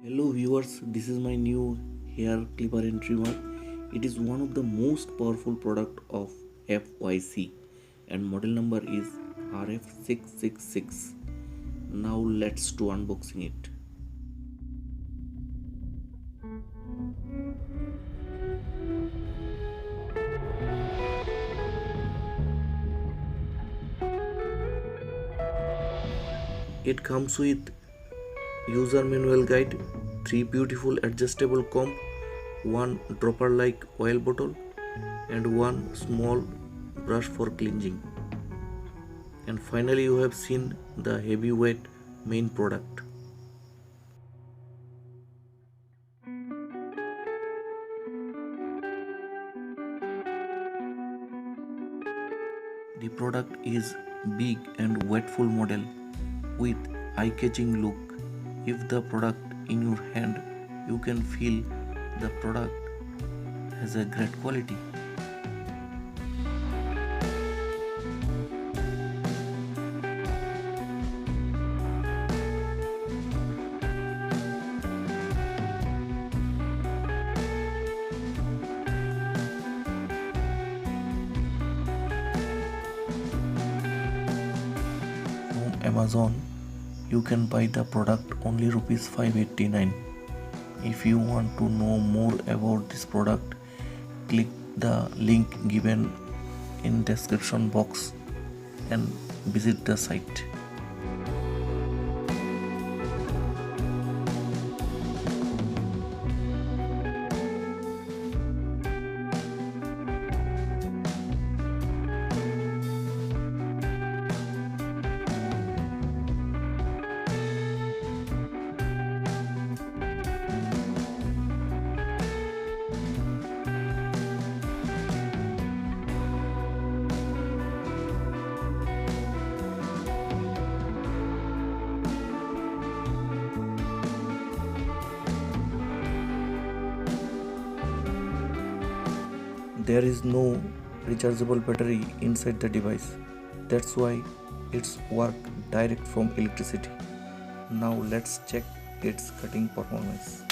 Hello viewers, this is my new hair clipper and trimmer. It is one of the most powerful product of FYC and model number is RF666. Now let's do unboxing it. It comes with user manual guide, 3 beautiful adjustable comb, 1 dropper like oil bottle and 1 small brush for cleansing. And finally you have seen the heavyweight main product. The product is big and weightful model with eye-catching look. If the product in your hand, you can feel the product has a great quality. From Amazon, you can buy the product only rupees 589. If you want to know more about this product, click the link given in description box and visit the site. There is no rechargeable battery inside the device. That's why it's work direct from electricity. Now let's check its cutting performance.